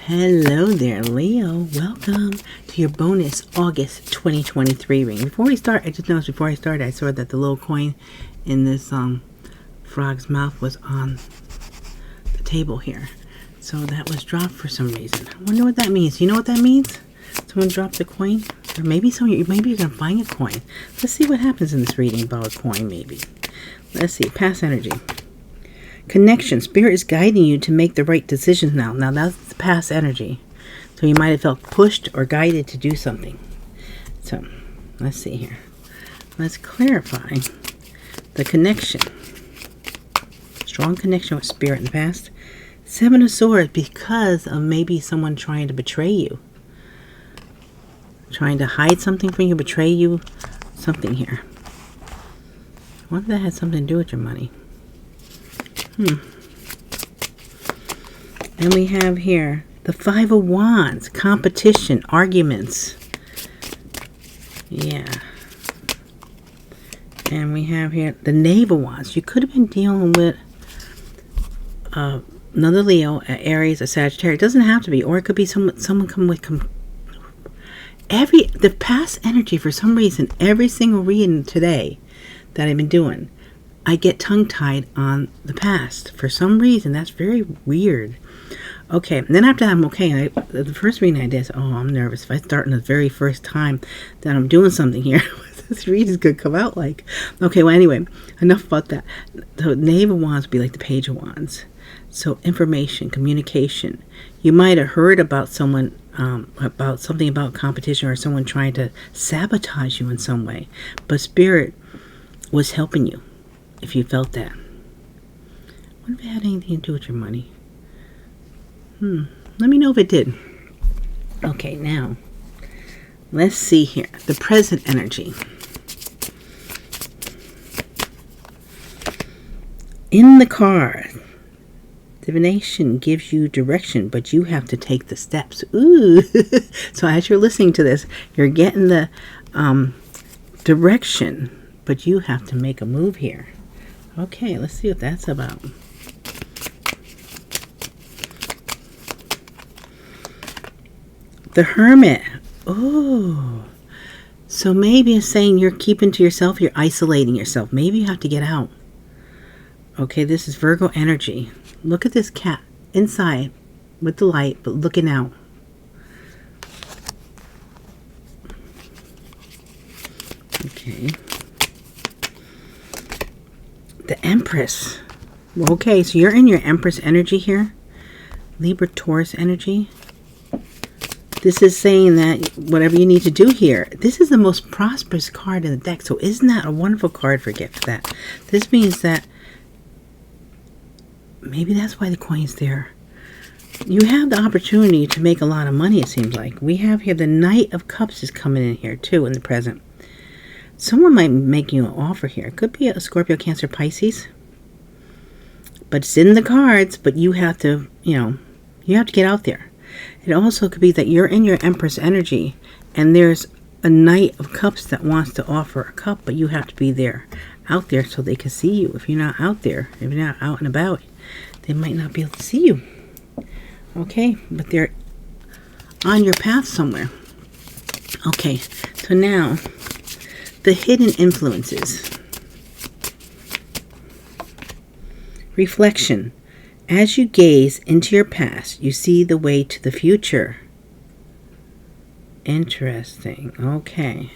Hello there, Leo. Welcome to your bonus August 2023 reading. Before we start, I just noticed before I started, I saw that the little coin in this frog's mouth was on the table here. So that was dropped for some reason. I wonder what that means. You know what that means? Someone dropped a coin? Or maybe you're going to find a coin. Let's see what happens in this reading about a coin, maybe. Let's see. Past energy. Connection. Spirit is guiding you to make the right decisions now. Now that's the past energy. So you might have felt pushed or guided to do something. So let's see here. Let's clarify the connection. Strong connection with Spirit in the past. Seven of Swords, because of maybe someone trying to betray you. Trying to hide something from you, betray you. Something here. I wonder if that had something to do with your money. And we have here the Five of Wands, competition, arguments. Yeah. And we have here the Knave of Wands. You could have been dealing with another Leo, Aries, or Sagittarius. It doesn't have to be, or it could be someone come with the past energy. For some reason, every single reading today that I've been doing, I get tongue-tied on the past. For some reason, that's very weird. Okay, and then after that, I'm okay. The first reading I did is, I'm nervous. If I start in the very first time that I'm doing something here, this reading could come out like. Okay, well, anyway, enough about that. The Knave of Wands would be like the Page of Wands. So, information, communication. You might have heard about someone, about something about competition or someone trying to sabotage you in some way. But Spirit was helping you. If you felt that. I wonder if it had anything to do with your money. Let me know if it did. Okay, now, let's see here. The present energy. In the card, divination gives you direction, but you have to take the steps. Ooh. So as you're listening to this, you're getting the direction, but you have to make a move here. Okay, let's see what that's about. The Hermit. Oh. So maybe it's saying you're keeping to yourself, you're isolating yourself. Maybe you have to get out. Okay, this is Virgo energy. Look at this cat inside with the light, but looking out. Okay. The Empress. Okay, so you're in your Empress energy here. Libra, Taurus energy. This is saying that whatever you need to do here, this is the most prosperous card in the deck. So isn't that a wonderful card for that? This means that maybe that's why the coin's there. You have the opportunity to make a lot of money, it seems like. We have here the Knight of Cups is coming in here too in the present. Someone might make you an offer here. It could be a Scorpio, Cancer, Pisces. But it's in the cards, but you have to, you have to get out there. It also could be that you're in your Empress energy and there's a Knight of Cups that wants to offer a cup, but you have to be there, out there so they can see you. If you're not out there, if you're not out and about, they might not be able to see you. Okay, but they're on your path somewhere. Okay, so now the hidden influences. Reflection. As you gaze into your past, you see the way to the future. Interesting. Okay.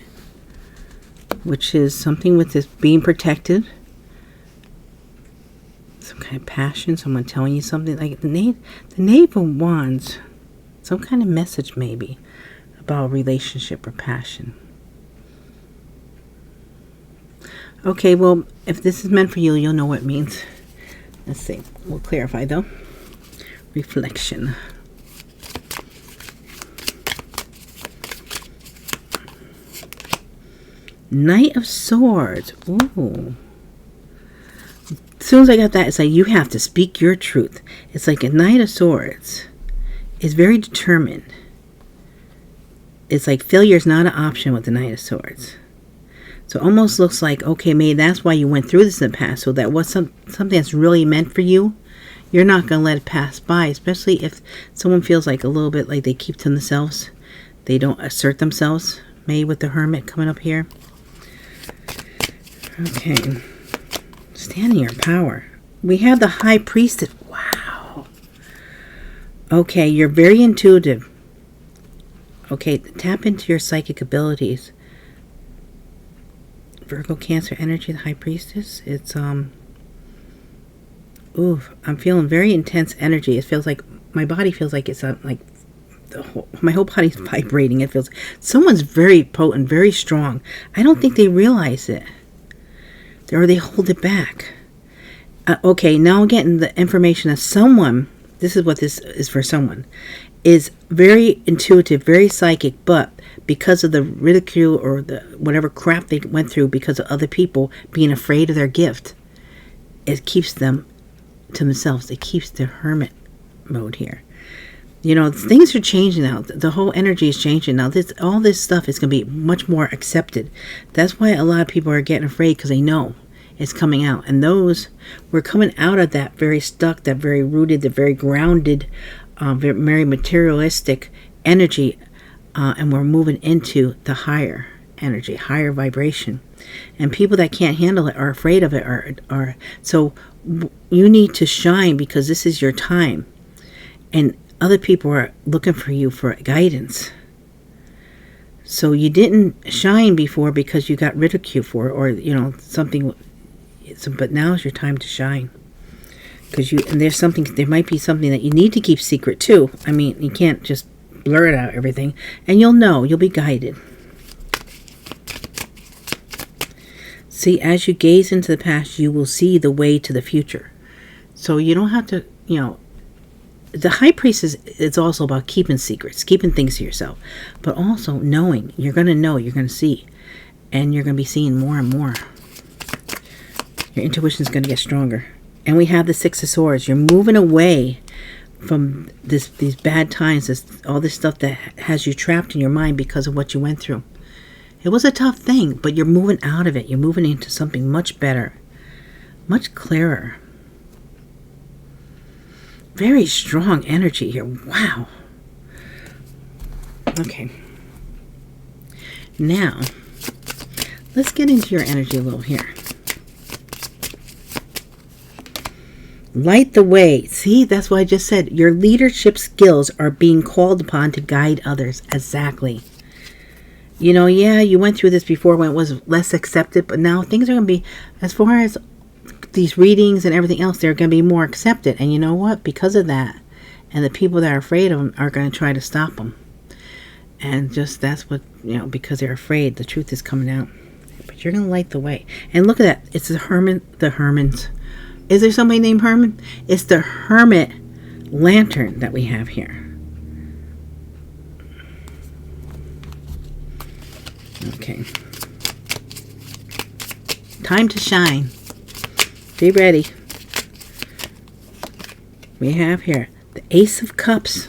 Which is something with this being protected. Some kind of passion, someone telling you something. Like the Knave of Wands. Some kind of message maybe about a relationship or passion. Okay, well, if this is meant for you, you'll know what it means. Let's see. We'll clarify, though. Reflection. Knight of Swords. Ooh. As soon as I got that, it's like you have to speak your truth. It's like a Knight of Swords is very determined. It's like failure is not an option with the Knight of Swords. So it almost looks like, okay, maybe that's why you went through this in the past. So that was something that's really meant for you. You're not going to let it pass by, especially if someone feels like a little bit like they keep to themselves. They don't assert themselves. Maybe with the Hermit coming up here. Okay. Stand in your power. We have the High Priestess. Wow. Okay, you're very intuitive. Okay, tap into your psychic abilities. Virgo, Cancer energy, the High Priestess. It's, ooh, I'm feeling very intense energy. It feels like, my body feels like it's like, my whole body's vibrating. It feels, someone's very potent, very strong. I don't think they realize it. Or they hold it back. Okay, now I'm getting the information that someone, this is what this is for someone, is very intuitive, very psychic, but because of the ridicule or the whatever crap they went through because of other people being afraid of their gift, it keeps them to themselves. It keeps their hermit mode here. You know, things are changing now. The whole energy is changing now. All this stuff is going to be much more accepted. That's why a lot of people are getting afraid, because they know it's coming out. And those, we're coming out of that very stuck, that very rooted, the very grounded, very materialistic energy, and we're moving into the higher energy, higher vibration. And people that can't handle it, are afraid of it, are so you need to shine, because this is your time. And other people are looking for you for guidance. So you didn't shine before because you got ridiculed for it, or, you know, something. But now is your time to shine. Because there might be something that you need to keep secret too. I mean, you can't just blurt out everything. And you'll be guided. See, as you gaze into the past, you will see the way to the future. So you don't have to, the High Priestess is also about keeping secrets, keeping things to yourself, but also knowing. You're going to know, you're going to see, and you're going to be seeing more and more. Your intuition is going to get stronger. And we have the Six of Swords. You're moving away from these bad times, all this stuff that has you trapped in your mind because of what you went through. It was a tough thing, but you're moving out of it. You're moving into something much better, much clearer. Very strong energy here. Wow. Okay. Now, let's get into your energy a little here. Light the way. See, that's what I just said. Your leadership skills are being called upon to guide others. Exactly. Yeah, you went through this before when it was less accepted, but now things are going to be, as far as these readings and everything else, they're going to be more accepted. And you know what? Because of that, and the people that are afraid of them are going to try to stop them. And just that's what, because they're afraid, the truth is coming out. But you're going to light the way. And look at that. It's the Hermans. Is there somebody named Herman? It's the Hermit lantern that we have here. Okay. Time to shine. Be ready. We have here the Ace of Cups.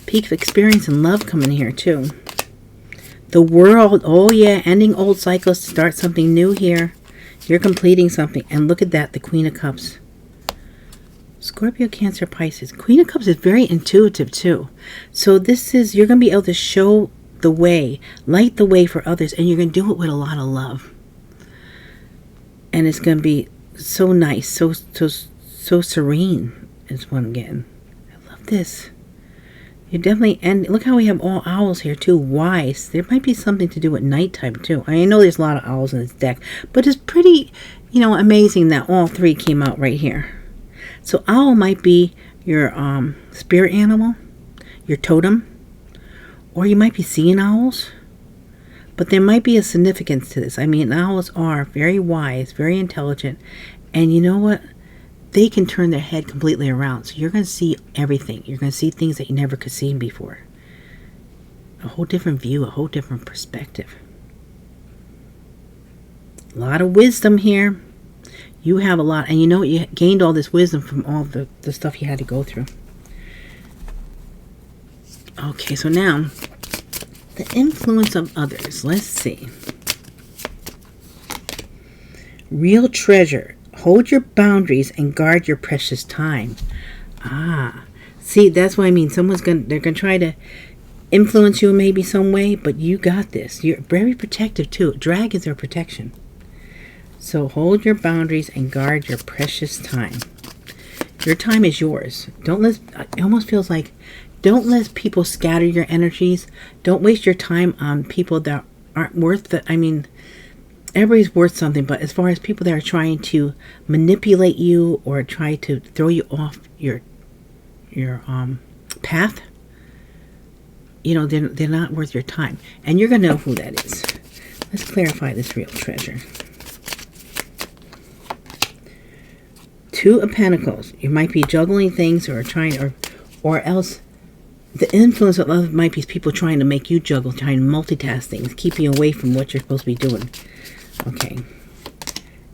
Peak of experience and love coming here too. The World. Oh yeah, ending old cycles to start something new here. You're completing something. And look at that, the Queen of Cups. Scorpio, Cancer, Pisces. Queen of Cups is very intuitive too. So this is, you're going to be able to show the way, light the way for others, and you're going to do it with a lot of love. And it's going to be so nice, so serene is what I'm getting. I love this. You definitely, and look how we have all owls here too. Wise. There might be something to do with nighttime too. I know there's a lot of owls in this deck, but it's pretty, amazing that all three came out right here. So owl might be your spirit animal, your totem, or you might be seeing owls. But there might be a significance to this. I mean, owls are very wise, very intelligent, and you know what? They can turn their head completely around. So you're going to see everything. You're going to see things that you never could see before. A whole different view, a whole different perspective. A lot of wisdom here. You have a lot. And you know what? You gained all this wisdom from all the stuff you had to go through. Okay, so now, the influence of others. Let's see. Real treasure. Hold your boundaries and guard your precious time. Ah, see, that's what I mean. They're gonna try to influence you in maybe some way, but you got this. You're very protective too. Drag is their protection. So hold your boundaries and guard your precious time. Your time is yours. It almost feels like, don't let people scatter your energies. Don't waste your time on people that aren't worth it. I mean, everybody's worth something, but as far as people that are trying to manipulate you or try to throw you off your path, they're not worth your time. And you're going to know who that is. Let's clarify this real treasure. Two of Pentacles. You might be juggling things or else the influence of love might be people trying to make you juggle, trying to multitask things, keeping you away from what you're supposed to be doing. Okay.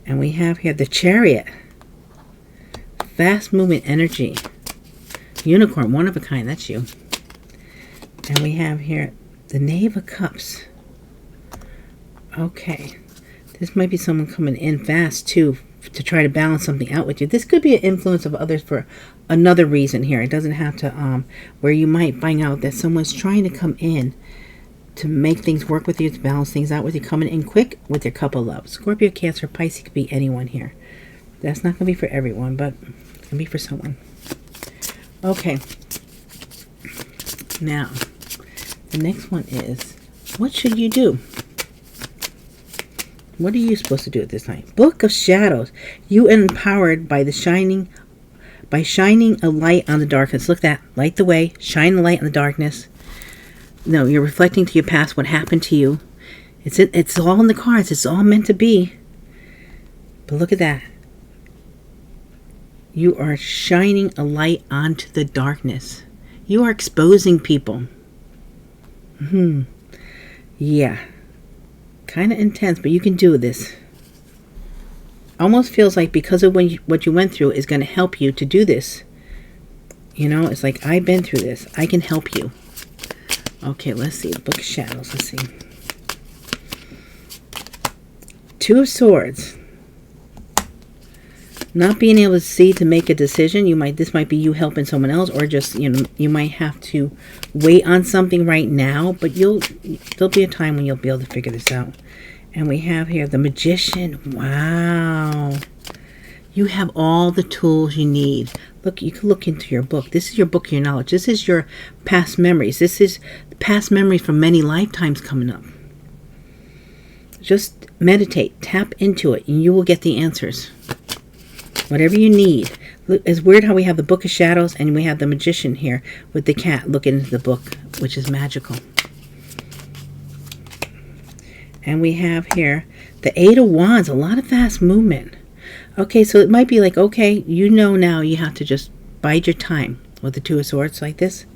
And we have here the Chariot. Fast movement energy. Unicorn, one of a kind, that's you. And we have here the Knave of Cups. Okay. This might be someone coming in fast too to try to balance something out with you. This could be an influence of others for another reason here. It doesn't have to, where you might find out that someone's trying to come in to make things work with you, to balance things out with you, coming in quick with your cup of love. Scorpio, Cancer, Pisces, could be anyone here. That's not going to be for everyone, but it's going to be for someone. Okay. Now, the next one is, what should you do? What are you supposed to do at this night? Book of Shadows. You are empowered by shining a light on the darkness. Look at that. Light the way. Shine the light on the darkness. No, you're reflecting to your past what happened to you. It's all in the cards. It's all meant to be. But look at that. You are shining a light onto the darkness. You are exposing people. Yeah. Kind of intense, but you can do this. Almost feels like because of what you went through is going to help you to do this. It's like, I've been through this. I can help you. Okay, let's see. The Book of Shadows. Let's see. Two of Swords. Not being able to see to make a decision. This might be you helping someone else, or just, you might have to wait on something right now, but there'll be a time when you'll be able to figure this out. And we have here the Magician. Wow. You have all the tools you need. Look, you can look into your book. This is your book of your knowledge. This is your past memories. This is past memories from many lifetimes coming up. Just meditate, tap into it, and you will get the answers. Whatever you need. Look, it's weird how we have the Book of Shadows and we have the Magician here with the cat looking into the book, which is magical. And we have here the Eight of Wands, a lot of fast movement. Okay, so it might be like, okay, now you have to just bide your time with the Two of Swords like this.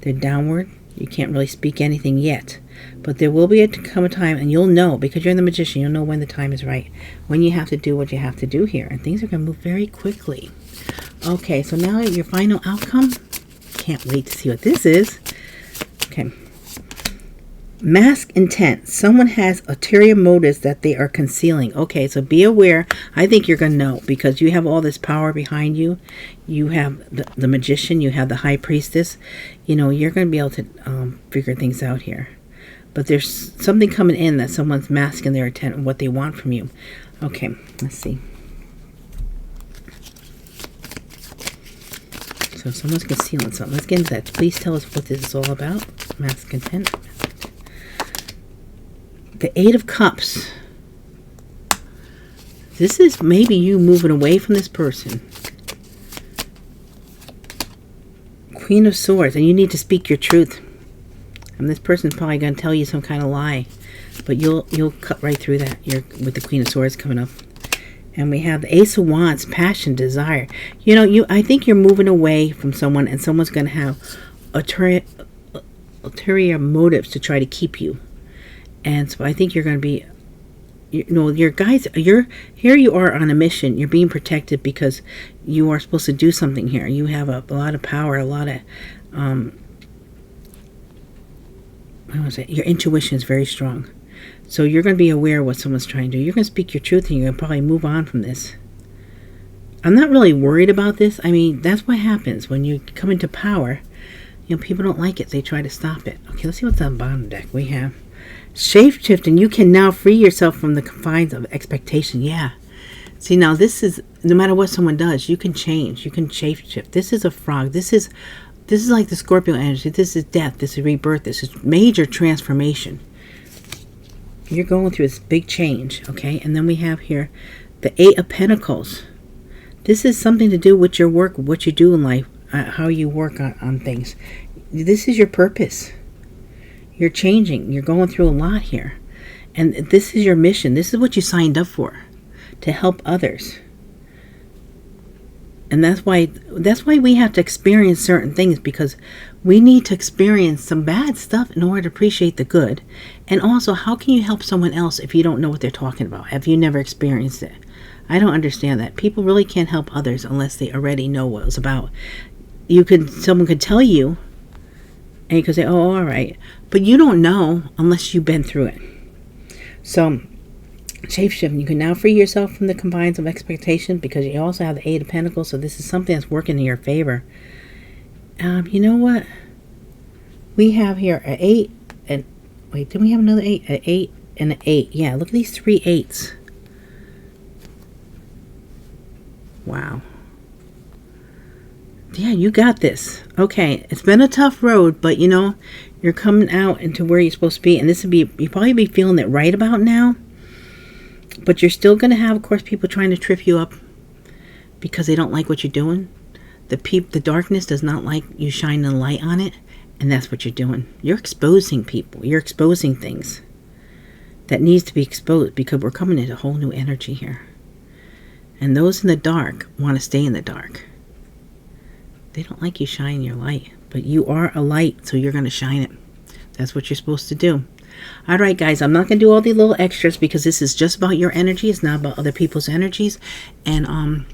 They're downward. You can't really speak anything yet. But there will come a time, and you'll know, because you're the Magician, you'll know when the time is right. When you have to do what you have to do here. And things are going to move very quickly. Okay, so now your final outcome. Can't wait to see what this is. Okay. Mask intent. Someone has ulterior motives that they are concealing. Okay, so be aware. I think you're going to know, because you have all this power behind you. You have the Magician. You have the High Priestess. You're going to be able to figure things out here. But there's something coming in that someone's masking their intent and what they want from you. Okay, let's see. So someone's concealing something. Let's get into that. Please tell us what this is all about. Mask intent. The Eight of Cups. This is maybe you moving away from this person. Queen of Swords. And you need to speak your truth. And this person's probably going to tell you some kind of lie. But you'll cut right through that. You're with the Queen of Swords coming up. And we have the Ace of Wands, passion, desire. I think you're moving away from someone, and someone's going to have ulterior motives to try to keep you. And so I think you're going to be, your guys, here you are on a mission. You're being protected because you are supposed to do something here. You have a lot of power, a lot of, your intuition is very strong. So you're going to be aware of what someone's trying to do. You're going to speak your truth, and you're going to probably move on from this. I'm not really worried about this. I mean, that's what happens when you come into power. You know, people don't like it. They try to stop it. Okay, let's see what's on the bottom deck. We have shape-shifting. You can now free yourself from the confines of expectation. Yeah. See, now this is, no matter what someone does, you can change. You can shape-shift. This is a frog. This is like the Scorpio energy. This is death. This is rebirth. This is major transformation. You're going through this big change, okay? And then we have here the Eight of Pentacles. This is something to do with your work, what you do in life, how you work on things. This is your purpose. You're changing. You're going through a lot here. And this is your mission. This is what you signed up for, to help others. And that's why we have to experience certain things, because we need to experience some bad stuff in order to appreciate the good. And also, how can you help someone else if you don't know what they're talking about? Have you never experienced it? I don't understand that. People really can't help others unless they already know what it's about. Someone could tell you, and you could say, oh, all right. But you don't know unless you've been through it. So, shape-shifting, you can now free yourself from the confines of expectation, because you also have the Eight of Pentacles, so this is something that's working in your favor. You know what? We have here an 8, and wait, didn't we have another 8? An 8 and an 8. Yeah, look at these 3 8s. Wow. Yeah, you got this. Okay, it's been a tough road, but you know, you're coming out into where you're supposed to be, and this would be, you probably be feeling it right about now. But you're still going to have, of course, people trying to trip you up because they don't like what you're doing. The darkness does not like you shining a light on it, and that's what you're doing. You're exposing people. You're exposing things that needs to be exposed, because we're coming into a whole new energy here. And those in the dark want to stay in the dark. They don't like you shining your light, but you are a light, so you're going to shine it. That's what you're supposed to do. All right, guys, I'm not going to do all the little extras, because this is just about your energy. It's not about other people's energies. And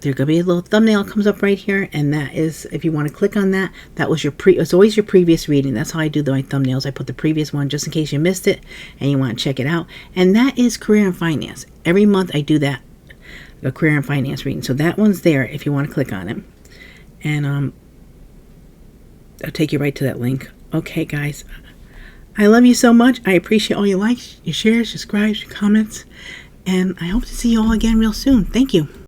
there's going to be a little thumbnail comes up right here, and that is, if you want to click on that, that was it's always your previous reading. That's how I do my thumbnails. I put the previous one just in case you missed it and you want to check it out. And that is career and finance. Every month I do that, a career and finance reading. So that one's there if you want to click on it. And I'll take you right to that link. Okay, guys. I love you so much. I appreciate all your likes, your shares, your subscribes, your comments. And I hope to see you all again real soon. Thank you.